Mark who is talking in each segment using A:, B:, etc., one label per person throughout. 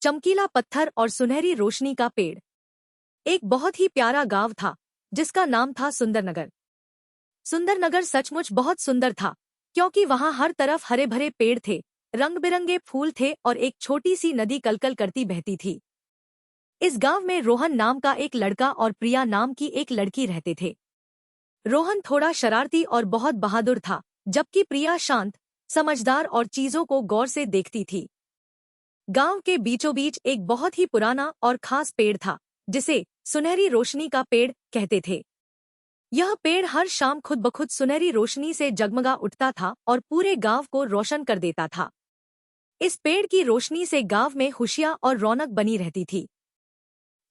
A: चमकीला पत्थर और सुनहरी रोशनी का पेड़। एक बहुत ही प्यारा गांव था जिसका नाम था सुंदरनगर। सुंदरनगर सचमुच बहुत सुंदर था क्योंकि वहां हर तरफ हरे भरे पेड़ थे, रंग बिरंगे फूल थे और एक छोटी सी नदी कलकल करती बहती थी। इस गांव में रोहन नाम का एक लड़का और प्रिया नाम की एक लड़की रहते थे। रोहन थोड़ा शरारती और बहुत बहादुर था, जबकि प्रिया शांत, समझदार और चीजों को गौर से देखती थी। गांव के बीचों बीच एक बहुत ही पुराना और खास पेड़ था जिसे सुनहरी रोशनी का पेड़ कहते थे। यह पेड़ हर शाम खुद ब खुद सुनहरी रोशनी से जगमगा उठता था और पूरे गांव को रोशन कर देता था। इस पेड़ की रोशनी से गांव में खुशियां और रौनक बनी रहती थी।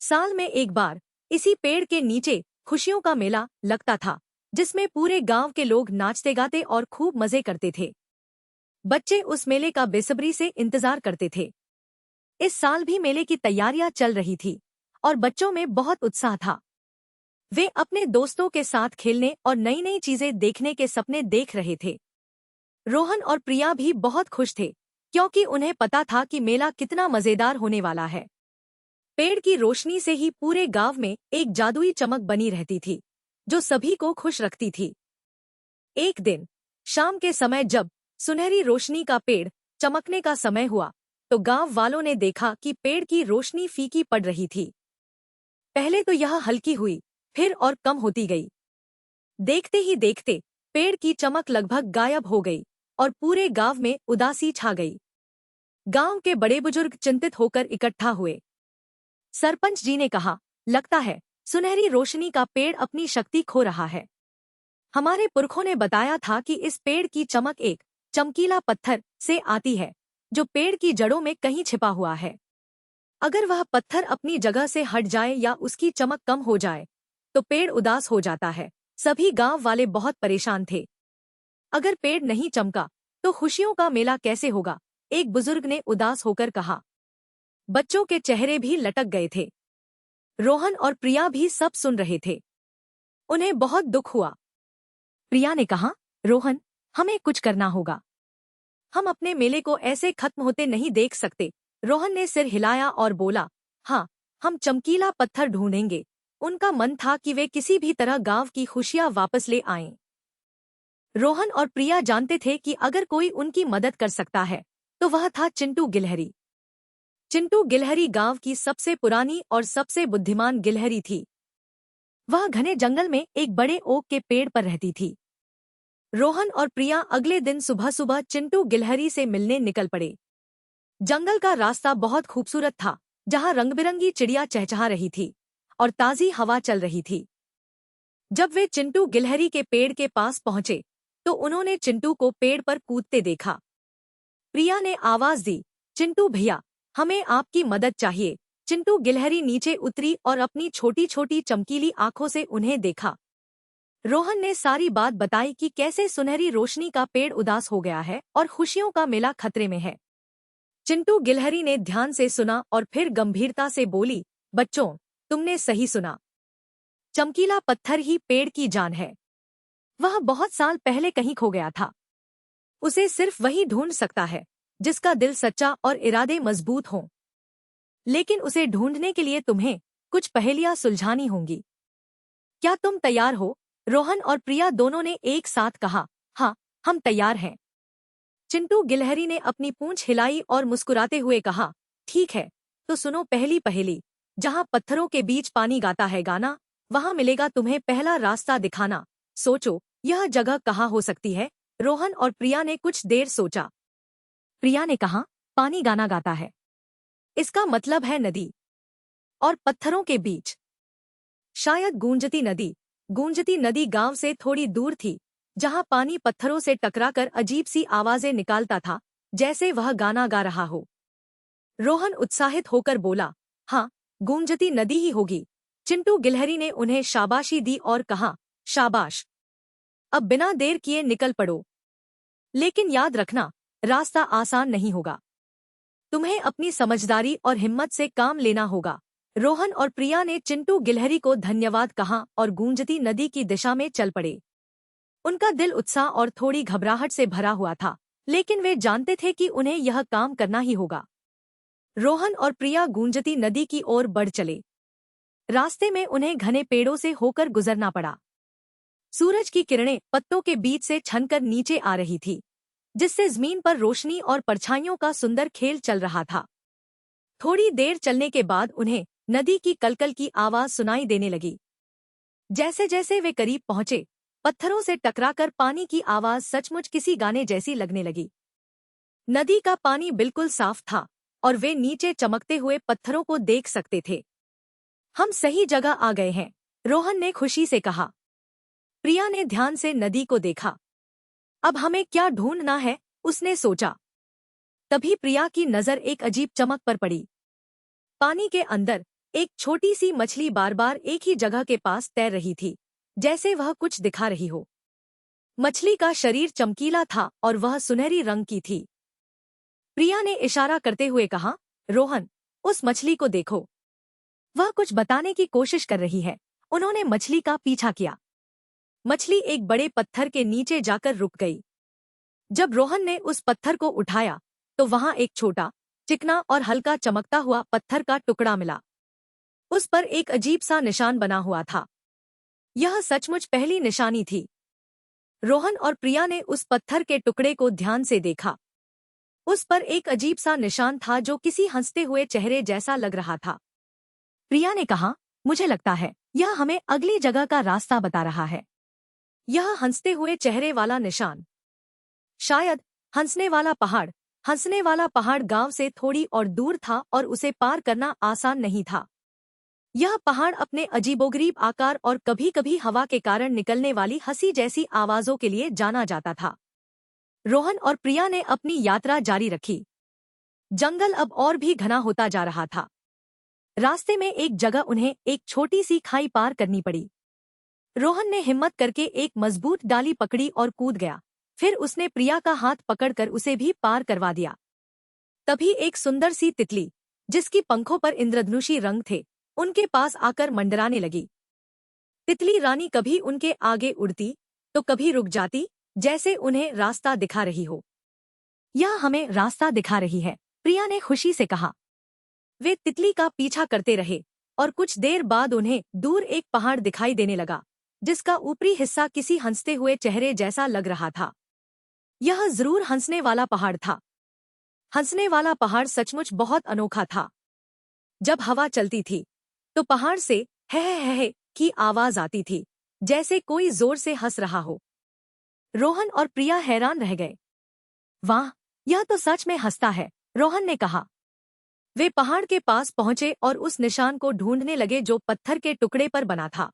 A: साल में एक बार इसी पेड़ के नीचे खुशियों का मेला लगता था, जिसमें पूरे गांव के लोग नाचते गाते और खूब मजे करते थे। बच्चे उस मेले का बेसब्री से इंतजार करते थे। इस साल भी मेले की तैयारियां चल रही थी और बच्चों में बहुत उत्साह था। वे अपने दोस्तों के साथ खेलने और नई नई चीजें देखने के सपने देख रहे थे। रोहन और प्रिया भी बहुत खुश थे क्योंकि उन्हें पता था कि मेला कितना मजेदार होने वाला है। पेड़ की रोशनी से ही पूरे गांव में एक जादुई चमक बनी रहती थी जो सभी को खुश रखती थी। एक दिन शाम के समय जब सुनहरी रोशनी का पेड़ चमकने का समय हुआ तो गांव वालों ने देखा कि पेड़ की रोशनी फीकी पड़ रही थी। पहले तो यह हल्की हुई, फिर और कम होती गई। देखते ही देखते पेड़ की चमक लगभग गायब हो गई और पूरे गांव में उदासी छा गई। गांव के बड़े बुजुर्ग चिंतित होकर इकट्ठा हुए। सरपंच जी ने कहा, लगता है सुनहरी रोशनी का पेड़ अपनी शक्ति खो रहा है। हमारे पुरखों ने बताया था कि इस पेड़ की चमक एक चमकीला पत्थर से आती है जो पेड़ की जड़ों में कहीं छिपा हुआ है। अगर वह पत्थर अपनी जगह से हट जाए या उसकी चमक कम हो जाए तो पेड़ उदास हो जाता है। सभी गांव वाले बहुत परेशान थे। अगर पेड़ नहीं चमका तो खुशियों का मेला कैसे होगा? एक बुजुर्ग ने उदास होकर कहा। बच्चों के चेहरे भी लटक गए थे। रोहन और प्रिया भी सब सुन रहे थे। उन्हें बहुत दुख हुआ। प्रिया ने कहा, रोहन, हमें कुछ करना होगा। हम अपने मेले को ऐसे खत्म होते नहीं देख सकते। रोहन ने सिर हिलाया और बोला, हाँ, हम चमकीला पत्थर ढूंढेंगे। उनका मन था कि वे किसी भी तरह गांव की खुशियां वापस ले आएं। रोहन और प्रिया जानते थे कि अगर कोई उनकी मदद कर सकता है तो वह था चिंटू गिलहरी। चिंटू गिलहरी गांव की सबसे पुरानी और सबसे बुद्धिमान गिलहरी थी। वह घने जंगल में एक बड़े ओक के पेड़ पर रहती थी। रोहन और प्रिया अगले दिन सुबह सुबह चिंटू गिलहरी से मिलने निकल पड़े। जंगल का रास्ता बहुत खूबसूरत था, जहां रंगबिरंगी चिड़िया चहचहा रही थी और ताजी हवा चल रही थी। जब वे चिंटू गिलहरी के पेड़ के पास पहुंचे तो उन्होंने चिंटू को पेड़ पर कूदते देखा। प्रिया ने आवाज दी, चिंटू भैया, हमें आपकी मदद चाहिए। चिंटू गिलहरी नीचे उतरी और अपनी छोटी छोटी चमकीली आंखों से उन्हें देखा। रोहन ने सारी बात बताई कि कैसे सुनहरी रोशनी का पेड़ उदास हो गया है और खुशियों का मेला खतरे में है। चिंटू गिलहरी ने ध्यान से सुना और फिर गंभीरता से बोली, बच्चों, तुमने सही सुना। चमकीला पत्थर ही पेड़ की जान है। वह बहुत साल पहले कहीं खो गया था। उसे सिर्फ वही ढूंढ सकता है जिसका दिल सच्चा और इरादे मजबूत हों। लेकिन उसे ढूंढने के लिए तुम्हें कुछ पहेलियां सुलझानी होंगी। क्या तुम तैयार हो? रोहन और प्रिया दोनों ने एक साथ कहा, हाँ, हम तैयार हैं। चिंटू गिलहरी ने अपनी पूंछ हिलाई और मुस्कुराते हुए कहा, ठीक है, तो सुनो पहली पहेली। जहाँ पत्थरों के बीच पानी गाता है गाना, वहाँ मिलेगा तुम्हें पहला रास्ता दिखाना। सोचो, यह जगह कहाँ हो सकती है? रोहन और प्रिया ने कुछ देर सोचा। प्रिया ने कहा, पानी गाना गाता है, इसका मतलब है नदी। और पत्थरों के बीच शायद गूंजती नदी। गूंजती नदी गांव से थोड़ी दूर थी, जहां पानी पत्थरों से टकराकर अजीब सी आवाजें निकालता था, जैसे वह गाना गा रहा हो। रोहन उत्साहित होकर बोला, हाँ, गूंजती नदी ही होगी। चिंटू गिलहरी ने उन्हें शाबाशी दी और कहा, शाबाश, अब बिना देर किए निकल पड़ो। लेकिन याद रखना, रास्ता आसान नहीं होगा। तुम्हें अपनी समझदारी और हिम्मत से काम लेना होगा। रोहन और प्रिया ने चिंटू गिलहरी को धन्यवाद कहा और गूंजती नदी की दिशा में चल पड़े। उनका दिल उत्साह और थोड़ी घबराहट से भरा हुआ था, लेकिन वे जानते थे कि उन्हें यह काम करना ही होगा। रोहन और प्रिया गूंजती नदी की ओर बढ़ चले। रास्ते में उन्हें घने पेड़ों से होकर गुजरना पड़ा। सूरज की किरणें पत्तों के बीच से छनकर नीचे आ रही थी, जिससे जमीन पर रोशनी और परछाइयों का सुंदर खेल चल रहा था। थोड़ी देर चलने के बाद उन्हें नदी की कलकल की आवाज सुनाई देने लगी। जैसे जैसे वे करीब पहुंचे, पत्थरों से टकराकर पानी की आवाज सचमुच किसी गाने जैसी लगने लगी। नदी का पानी बिल्कुल साफ था और वे नीचे चमकते हुए पत्थरों को देख सकते थे। हम सही जगह आ गए हैं, रोहन ने खुशी से कहा। प्रिया ने ध्यान से नदी को देखा। अब हमें क्या ढूंढना है, उसने सोचा। तभी प्रिया की नजर एक अजीब चमक पर पड़ी। पानी के अंदर एक छोटी सी मछली बार बार एक ही जगह के पास तैर रही थी, जैसे वह कुछ दिखा रही हो। मछली का शरीर चमकीला था और वह सुनहरी रंग की थी। प्रिया ने इशारा करते हुए कहा, रोहन, उस मछली को देखो, वह कुछ बताने की कोशिश कर रही है। उन्होंने मछली का पीछा किया। मछली एक बड़े पत्थर के नीचे जाकर रुक गई। जब रोहन ने उस पत्थर को उठाया तो वहां एक छोटा, चिकना और हल्का चमकता हुआ पत्थर का टुकड़ा मिला। उस पर एक अजीब सा निशान बना हुआ था। यह सचमुच पहली निशानी थी। रोहन और प्रिया ने उस पत्थर के टुकड़े को ध्यान से देखा। उस पर एक अजीब सा निशान था जो किसी हंसते हुए चेहरे जैसा लग रहा था। प्रिया ने कहा, मुझे लगता है यह हमें अगली जगह का रास्ता बता रहा है। यह हंसते हुए चेहरे वाला निशान, शायद हंसने वाला पहाड़ गांव से थोड़ी और दूर था और उसे पार करना आसान नहीं था। यह पहाड़ अपने अजीबोगरीब आकार और कभी-कभी हवा के कारण निकलने वाली हंसी जैसी आवाजों के लिए जाना जाता था। रोहन और प्रिया ने अपनी यात्रा जारी रखी। जंगल अब और भी घना होता जा रहा था। रास्ते में एक जगह उन्हें एक छोटी सी खाई पार करनी पड़ी। रोहन ने हिम्मत करके एक मजबूत डाली पकड़ी और कूद गया। फिर उसने प्रिया का हाथ पकड़कर उसे भी पार करवा दिया। तभी एक सुंदर सी तितली, जिसकी पंखों पर इंद्रधनुषी रंग थे, उनके पास आकर मंडराने लगी। तितली रानी कभी उनके आगे उड़ती तो कभी रुक जाती, जैसे उन्हें रास्ता दिखा रही हो। यह हमें रास्ता दिखा रही है, प्रिया ने खुशी से कहा। वे तितली का पीछा करते रहे और कुछ देर बाद उन्हें दूर एक पहाड़ दिखाई देने लगा, जिसका ऊपरी हिस्सा किसी हंसते हुए चेहरे जैसा लग रहा था। यह जरूर हंसने वाला पहाड़ था। हंसने वाला पहाड़ सचमुच बहुत अनोखा था। जब हवा चलती थी तो पहाड़ से है की आवाज आती थी, जैसे कोई जोर से हंस रहा हो। रोहन और प्रिया हैरान रह गए। वाह, यह तो सच में हंसता है, रोहन ने कहा। वे पहाड़ के पास पहुंचे और उस निशान को ढूंढने लगे जो पत्थर के टुकड़े पर बना था।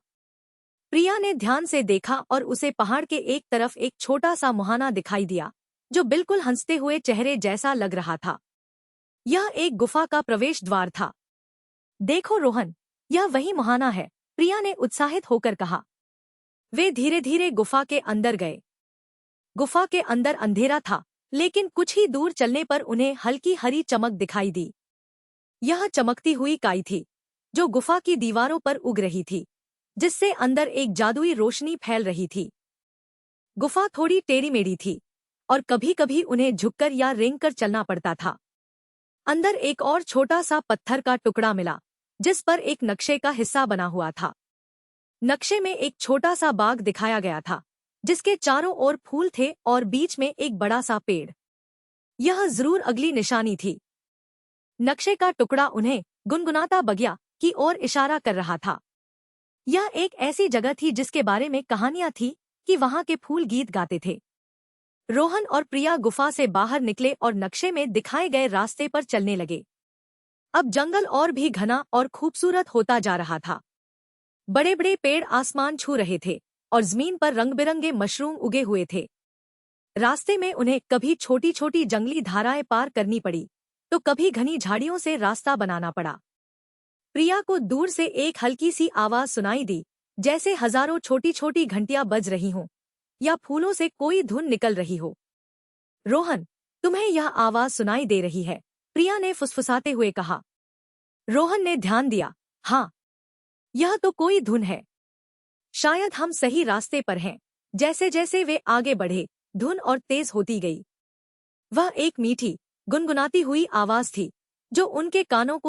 A: प्रिया ने ध्यान से देखा और उसे पहाड़ के एक तरफ एक छोटा सा मुहाना दिखाई दिया, जो बिल्कुल हंसते हुए चेहरे जैसा लग रहा था। यह एक गुफा का प्रवेश द्वार था। देखो रोहन, यह वही मुहाना है, प्रिया ने उत्साहित होकर कहा। वे धीरे धीरे गुफा के अंदर गए। गुफा के अंदर अंधेरा था, लेकिन कुछ ही दूर चलने पर उन्हें हल्की हरी चमक दिखाई दी। यह चमकती हुई काई थी, जो गुफा की दीवारों पर उग रही थी, जिससे अंदर एक जादुई रोशनी फैल रही थी। गुफा थोड़ी टेढ़ी मेढ़ी थी और कभी कभी उन्हें झुककर या रेंगकर चलना पड़ता था। अंदर एक और छोटा सा पत्थर का टुकड़ा मिला, जिस पर एक नक्शे का हिस्सा बना हुआ था। नक्शे में एक छोटा सा बाग दिखाया गया था, जिसके चारों ओर फूल थे और बीच में एक बड़ा सा पेड़। यह जरूर अगली निशानी थी। नक्शे का टुकड़ा उन्हें गुनगुनाता बगिया की ओर इशारा कर रहा था। यह एक ऐसी जगह थी जिसके बारे में कहानियां थी कि वहां के फूल गीत गाते थे। रोहन और प्रिया गुफा से बाहर निकले और नक्शे में दिखाए गए रास्ते पर चलने लगे। अब जंगल और भी घना और खूबसूरत होता जा रहा था। बड़े बड़े पेड़ आसमान छू रहे थे और जमीन पर रंग बिरंगे मशरूम उगे हुए थे। रास्ते में उन्हें कभी छोटी छोटी जंगली धाराएं पार करनी पड़ी तो कभी घनी झाड़ियों से रास्ता बनाना पड़ा। प्रिया को दूर से एक हल्की सी आवाज सुनाई दी, जैसे हजारों छोटी छोटी घंटियां बज रही हों या फूलों से कोई धुन निकल रही हो। रोहन, तुम्हें यह आवाज सुनाई दे रही है, प्रिया ने फुसफुसाते हुए कहा। रोहन ने ध्यान दिया। हाँ, यह तो कोई धुन है। शायद हम सही रास्ते पर हैं। जैसे जैसे वे आगे बढ़े, धुन और तेज होती गई। वह एक मीठी, गुनगुनाती हुई आवाज थी, जो उनके कानों को